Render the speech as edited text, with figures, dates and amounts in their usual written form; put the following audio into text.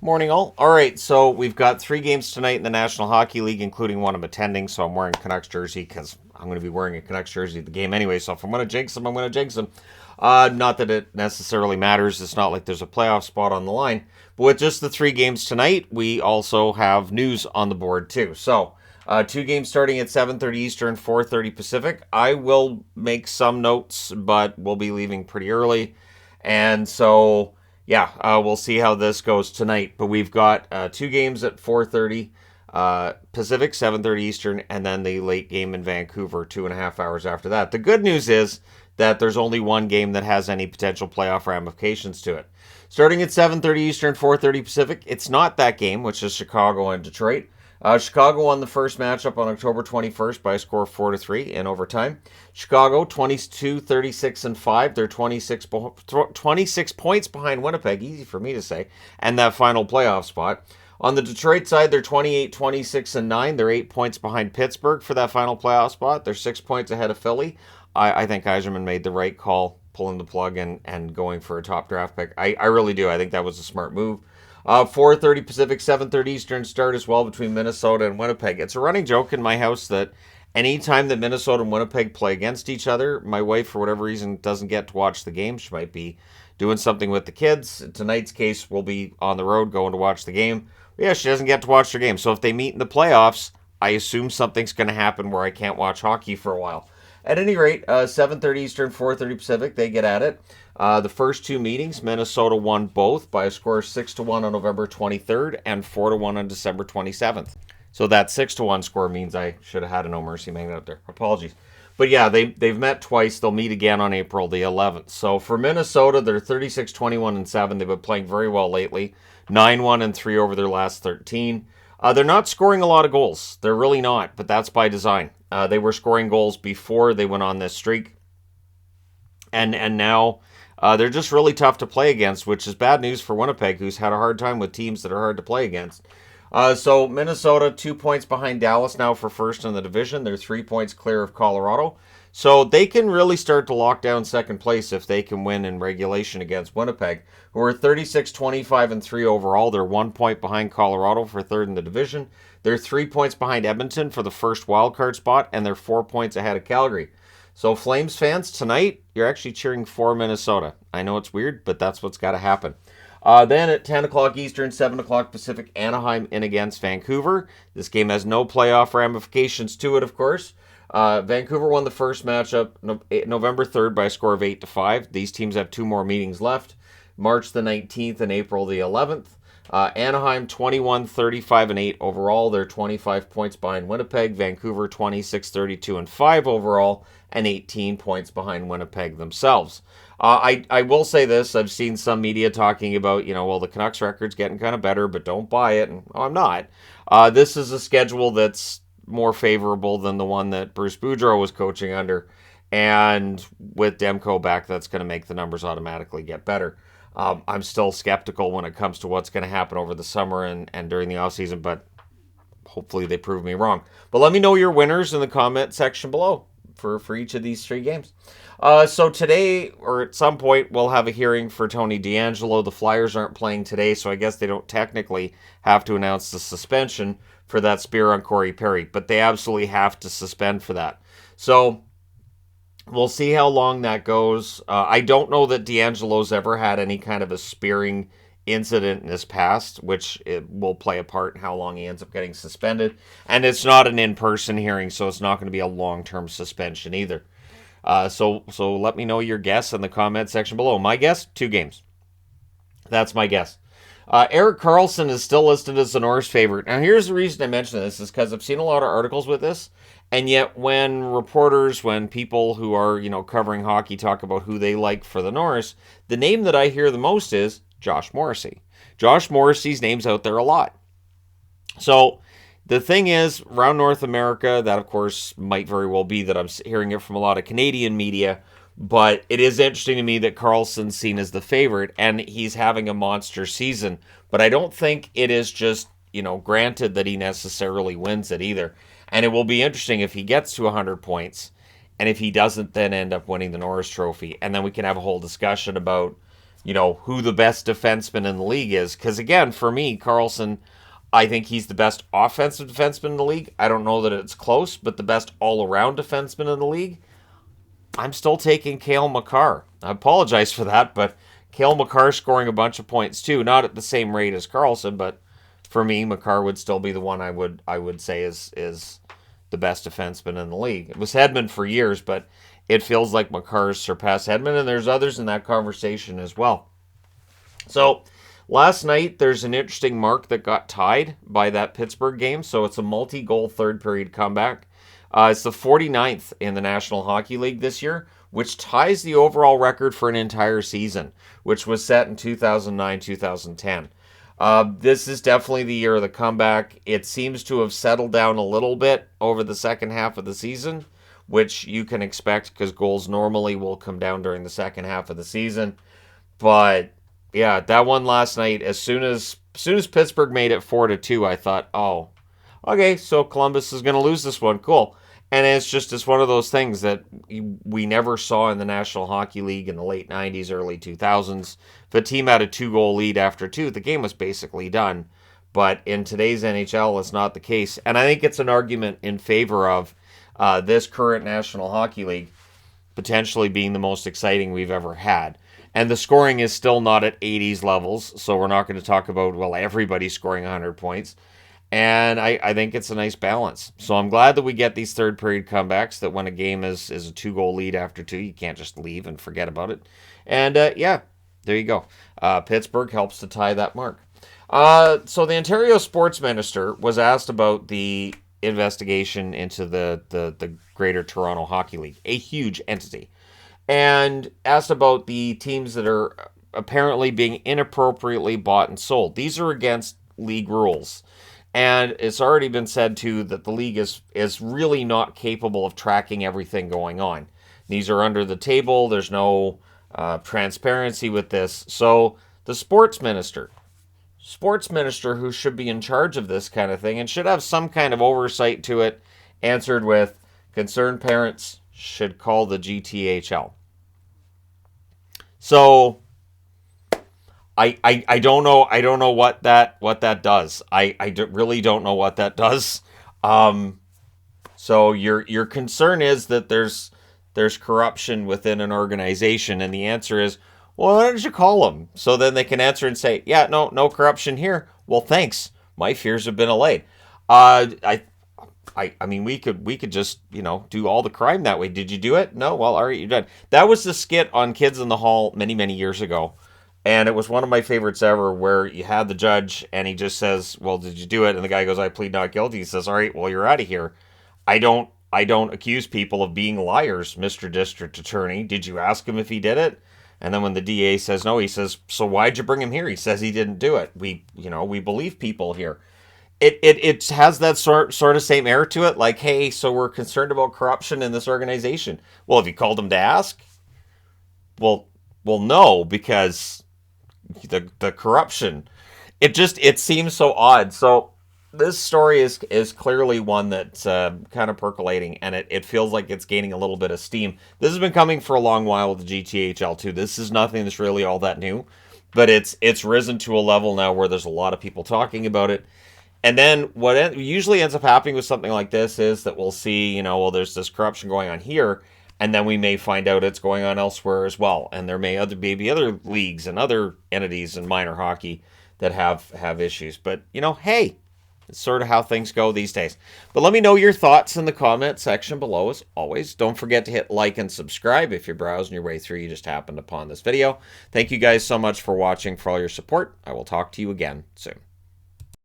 Morning, all. All right, so we've got 3 games tonight in the National Hockey League, including one I'm attending. So I'm wearing a Canucks jersey because I'm going to be wearing a Canucks jersey at the game anyway. So if I'm going to jinx them, I'm going to jinx them. Not that it necessarily matters. It's not like there's a playoff spot on the line. But with just the 3 games tonight, we also have news on the board too. So 2 games starting at 7:30 Eastern, 4:30 Pacific. I will make some notes, but we'll be leaving pretty early, and so yeah, we'll see how this goes tonight. But we've got 2 games at 4:30 Pacific, 7:30 Eastern, and then the late game in Vancouver 2.5 hours after that. The good news is that there's only one game that has any potential playoff ramifications to it. Starting at 7:30 Eastern, 4:30 Pacific, it's not that game, which is Chicago and Detroit. Chicago won the first matchup on October 21st by a score of 4-3 in overtime. Chicago 22-36-5. They're 26 points behind Winnipeg, easy for me to say, and that final playoff spot. On the Detroit side, they're 28-26-9. They're 8 points behind Pittsburgh for that final playoff spot. They're 6 points ahead of Philly. I think Yzerman made the right call pulling the plug and going for a top draft pick. I really do. I think that was a smart move. 4:30 Pacific, 7:30 Eastern start as well between Minnesota and Winnipeg. It's a running joke in my house that anytime that Minnesota and Winnipeg play against each other, my wife, for whatever reason, doesn't get to watch the game. She might be doing something with the kids. In tonight's case, we'll be on the road going to watch the game. But yeah, she doesn't get to watch their game. So if they meet in the playoffs, I assume something's going to happen where I can't watch hockey for a while. At any rate, 7:30 Eastern, 4:30 Pacific, they get at it. The first 2 meetings, Minnesota won both by a score of 6-1 on November 23rd and 4-1 on December 27th. So that 6-1 score means I should have had a no mercy magnet out there. Apologies. But yeah, they've met twice. They'll meet again on April the 11th. So for Minnesota, they're 36-21-7. They've been playing very well lately. 9-1-3 over their last 13. They're not scoring a lot of goals. They're really not, but that's by design. They were scoring goals before they went on this streak, and now they're just really tough to play against, which is bad news for Winnipeg, who's had a hard time with teams that are hard to play against. So Minnesota 2 points behind Dallas now for first in the division. They're 3 points clear of Colorado. So they can really start to lock down second place if they can win in regulation against Winnipeg, who are 36-25-3 overall. They're 1 point behind Colorado for third in the division. They're 3 points behind Edmonton for the first wildcard spot, and they're 4 points ahead of Calgary. So Flames fans, tonight, you're actually cheering for Minnesota. I know it's weird, but that's what's got to happen. Then at 10 o'clock Eastern, 7 o'clock Pacific, Anaheim in against Vancouver. This game has no playoff ramifications to it, of course. Vancouver won the first matchup November 3rd by a score of 8-5. These teams have 2 more meetings left, March the 19th and April the 11th. Anaheim 21-35-8 overall. They're 25 points behind Winnipeg. Vancouver 26-32-5 overall, and 18 points behind Winnipeg themselves. I will say this. I've seen some media talking about, well, the Canucks record's getting kind of better, but don't buy it. And I'm not. This is a schedule that's more favorable than the one that Bruce Boudreau was coaching under. And with Demko back, that's going to make the numbers automatically get better. I'm still skeptical when it comes to what's going to happen over the summer and during the offseason, but hopefully they prove me wrong. But let me know your winners in the comment section below for each of these 3 games. So today, or at some point, we'll have a hearing for Tony DeAngelo. The Flyers aren't playing today, so I guess they don't technically have to announce the suspension for that spear on Corey Perry, but they absolutely have to suspend for that. So we'll see how long that goes. I don't know that DeAngelo's ever had any kind of a spearing incident in his past, which it will play a part in how long he ends up getting suspended. And it's not an in-person hearing, so it's not going to be a long-term suspension either. So let me know your guess in the comment section below. My guess, 2 games. That's my guess. Erik Karlsson is still listed as the Norris favorite. Now, here's the reason I mention this is because I've seen a lot of articles with this, and yet when people who are, covering hockey talk about who they like for the Norris, the name that I hear the most is Josh Morrissey. Josh Morrissey's name's out there a lot. So the thing is, around North America, that of course might very well be that I'm hearing it from a lot of Canadian media, but it is interesting to me that Karlsson's seen as the favorite, and he's having a monster season. But I don't think it is just, granted that he necessarily wins it either. And it will be interesting if he gets to 100 points, and if he doesn't then end up winning the Norris Trophy. And then we can have a whole discussion about, who the best defenseman in the league is. Because again, for me, Karlsson, I think he's the best offensive defenseman in the league. I don't know that it's close, but the best all-around defenseman in the league. I'm still taking Cale Makar. I apologize for that, but Cale Makar scoring a bunch of points too. Not at the same rate as Karlsson, but for me, Makar would still be the one I would say is the best defenseman in the league. It was Hedman for years, but it feels like Makar's surpassed Hedman, and there's others in that conversation as well. So last night, there's an interesting mark that got tied by that Pittsburgh game. So it's a multi-goal third period comeback. It's the 49th in the National Hockey League this year, which ties the overall record for an entire season, which was set in 2009-2010. This is definitely the year of the comeback. It seems to have settled down a little bit over the second half of the season, which you can expect because goals normally will come down during the second half of the season. But yeah, that one last night, as soon as Pittsburgh made it 4-2, I thought, oh, okay, so Columbus is going to lose this one. Cool. And it's one of those things that we never saw in the National Hockey League in the late 90s, early 2000s. If a team had a 2-goal lead after 2, the game was basically done. But in today's NHL, it's not the case. And I think it's an argument in favor of this current National Hockey League potentially being the most exciting we've ever had. And the scoring is still not at 80s levels, so we're not going to talk about, well, everybody scoring 100 points. And I think it's a nice balance. So I'm glad that we get these third period comebacks, that when a game is a 2-goal lead after 2, you can't just leave and forget about it. And yeah, there you go. Pittsburgh helps to tie that mark. So the Ontario Sports Minister was asked about the investigation into the Greater Toronto Hockey League, a huge entity, and asked about the teams that are apparently being inappropriately bought and sold. These are against league rules. And it's already been said, too, that the league is really not capable of tracking everything going on. These are under the table. There's no transparency with this. So the sports minister who should be in charge of this kind of thing and should have some kind of oversight to it, answered with, concerned parents should call the GTHL. So I don't know what that does. Really don't know what that does. So your concern is that there's corruption within an organization, and the answer is, well, why don't you call them? So then they can answer and say, yeah, no corruption here. Well, thanks. My fears have been allayed. I mean, we could just, do all the crime that way. Did you do it? No? Well, all right, you're done. That was the skit on Kids in the Hall many, many years ago. And it was one of my favorites ever, where you had the judge and he just says, well, did you do it? And the guy goes, I plead not guilty. He says, all right, well, you're out of here. I don't accuse people of being liars, Mr. District Attorney. Did you ask him if he did it? And then when the DA says no, he says, so why'd you bring him here? He says he didn't do it. We believe people here. It has that sort of same air to it. Like, hey, so we're concerned about corruption in this organization. Well, have you called him to ask? Well, no, because the corruption, it seems so odd. So this story is clearly one that's kind of percolating, and it feels like it's gaining a little bit of steam. This has been coming for a long while with the GTHL too. This is nothing that's really all that new, but it's risen to a level now where there's a lot of people talking about it. And then what usually ends up happening with something like this is that we'll see, well, there's this corruption going on here, and then we may find out it's going on elsewhere as well. And there may be other leagues and other entities in minor hockey that have issues. But, hey, it's sort of how things go these days. But let me know your thoughts in the comment section below, as always. Don't forget to hit like and subscribe if you're browsing your way through. You just happened upon this video. Thank you guys so much for watching, for all your support. I will talk to you again soon.